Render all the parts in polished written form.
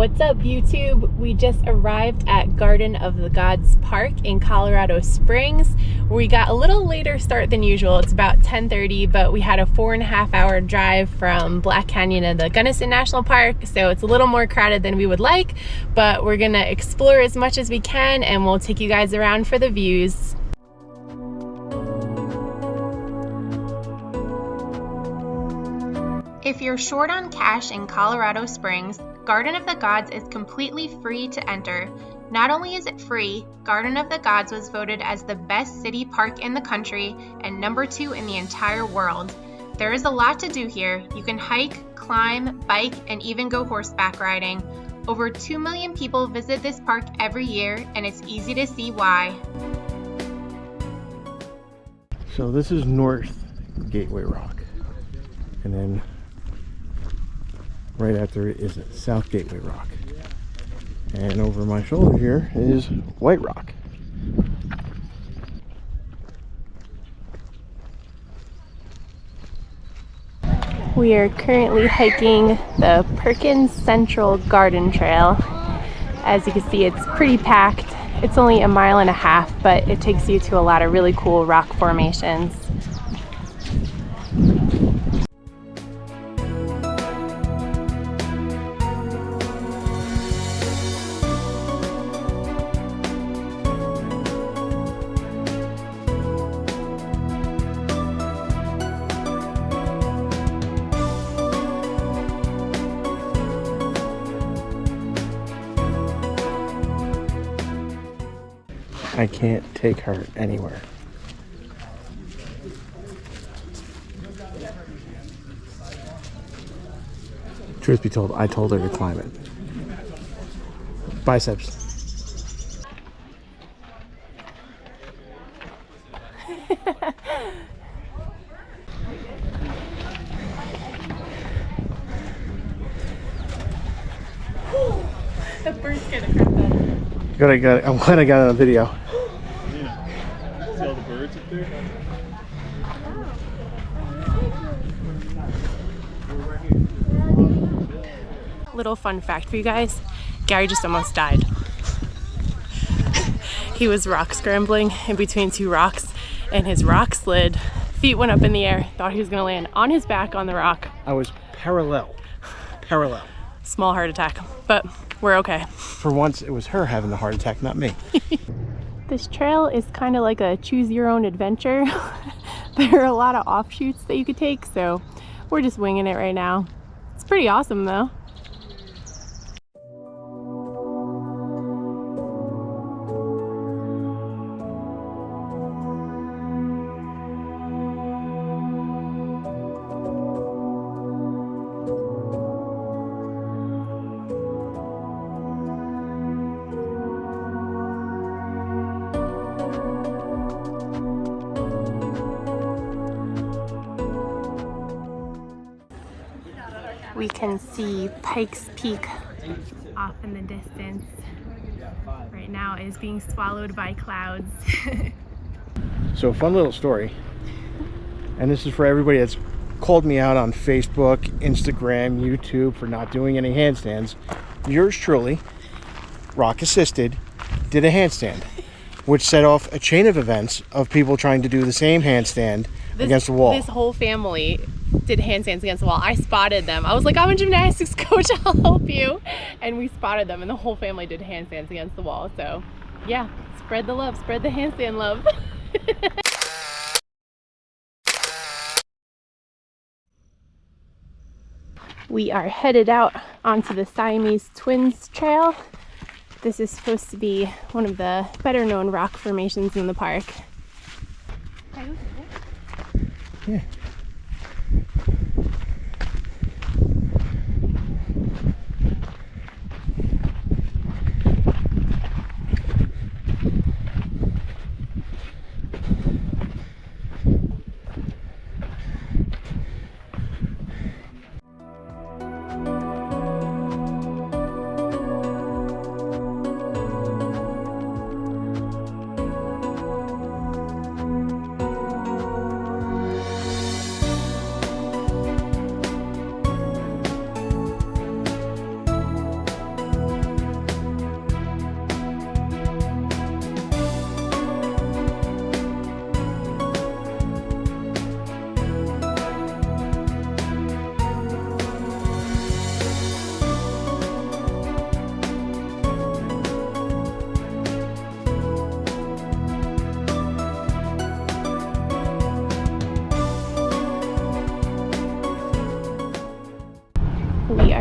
What's up, YouTube? We just arrived at Garden of the Gods Park in Colorado Springs. We got a little later start than usual. It's about 10:30, but we had a 4.5-hour drive from Black Canyon to the Gunnison National Park, so it's a little more crowded than we would like, but we're gonna explore as much as we can and we'll take you guys around for the views. If you're short on cash in Colorado Springs, Garden of the Gods is completely free to enter. Not only is it free, Garden of the Gods was voted as the best city park in the country and #2 in the entire world. There is a lot to do here. You can hike, climb, bike, and even go horseback riding. Over 2 million people visit this park every year, and it's easy to see why. So this is North Gateway Rock, and then right after it is South Gateway Rock, and over my shoulder here is White Rock. We are currently hiking the Perkins Central Garden Trail. As you can see, it's pretty packed. It's only 1.5 miles, but it takes you to a lot of really cool rock formations. I can't take her anywhere. Truth be told, I told her to climb it. Biceps. The bird's gonna crap that. I'm glad I got it on video. See all the birds up there? Little fun fact for you guys, Gary just almost died. He was rock scrambling in between 2 rocks and his rock slid. Feet went up in the air, thought he was gonna land on his back on the rock. I was parallel. Small heart attack, but we're okay. For once, it was her having the heart attack, not me. This trail is kind of like a choose your own adventure. There are a lot of offshoots that you could take, so we're just winging it right now. It's pretty awesome though. We can see Pikes Peak off in the distance. Right now it is being swallowed by clouds. So, fun little story. And this is for everybody that's called me out on Facebook, Instagram, YouTube for not doing any handstands. Yours truly, rock assisted, did a handstand, which set off a chain of events of people trying to do the same handstand against the wall. This whole family did handstands against the wall. I spotted them. I was like, I'm a gymnastics coach, I'll help you. And we spotted them and the whole family did handstands against the wall. So yeah, spread the love, spread the handstand love. We are headed out onto the Siamese Twins Trail. This is supposed to be one of the better known rock formations in the park. Yeah.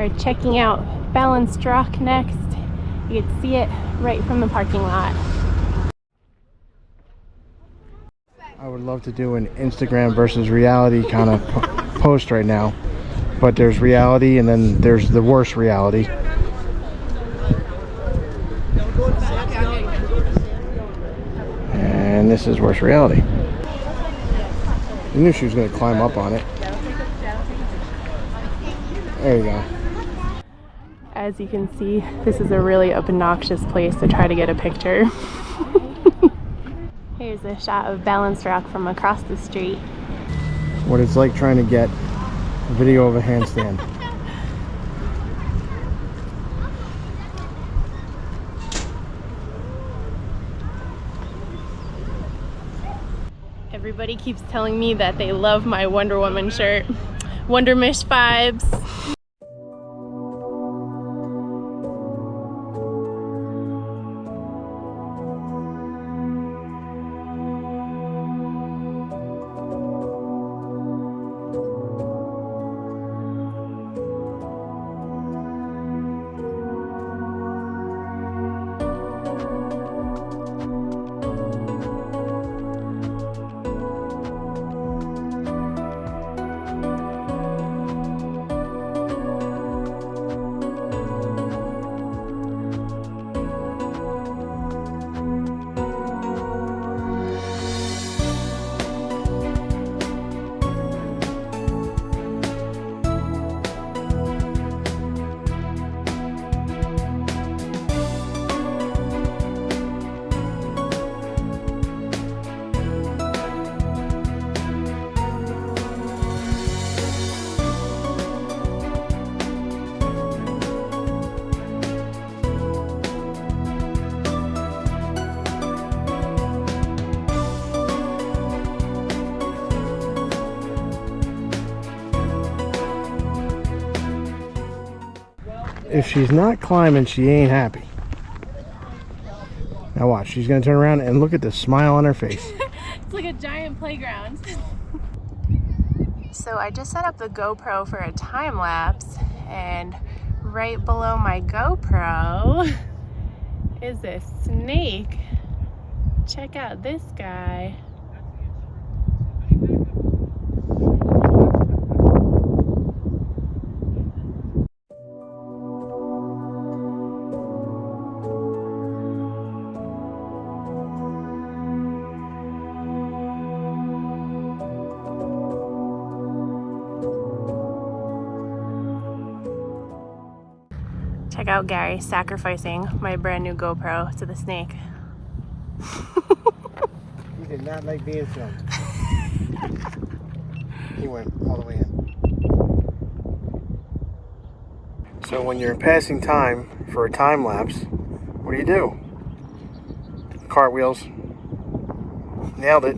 are checking out Balanced Rock next. You can see it right from the parking lot. I would love to do an Instagram versus reality kind of post right now, but there's reality and then there's the worst reality. And this is worst reality. I knew she was going to climb up on it. There you go. As you can see, this is a really obnoxious place to try to get a picture. Here's a shot of Balanced Rock from across the street. What it's like trying to get a video of a handstand. Everybody keeps telling me that they love my Wonder Woman shirt. Wonder Mish vibes. If she's not climbing, she ain't happy. Now watch, she's gonna turn around and look at the smile on her face. It's like a giant playground. So I just set up the GoPro for a time lapse, and right below my GoPro is a snake. Check out this guy. Check out Gary sacrificing my brand new GoPro to the snake. He did not like being filmed. He went all the way in. So when you're passing time for a time lapse, what do? Cartwheels. Nailed it.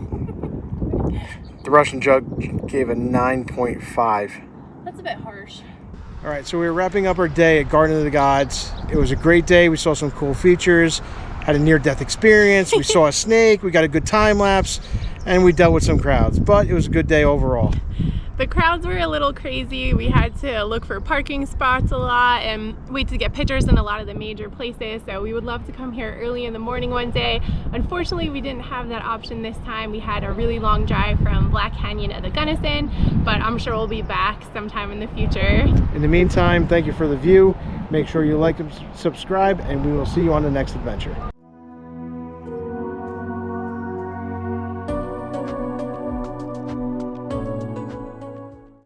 The Russian jug gave a 9.5. That's a bit harsh. All right, so we were wrapping up our day at Garden of the Gods. It was a great day. We saw some cool features, had a near-death experience. We saw a snake. We got a good time lapse, and we dealt with some crowds. But it was a good day overall. The crowds were a little crazy. We had to look for parking spots a lot and wait to get pictures in a lot of the major places. So we would love to come here early in the morning one day. Unfortunately, we didn't have that option this time. We had a really long drive from Black Canyon to the Gunnison, but I'm sure we'll be back sometime in the future. In the meantime, thank you for the view. Make sure you like and subscribe, and we will see you on the next adventure.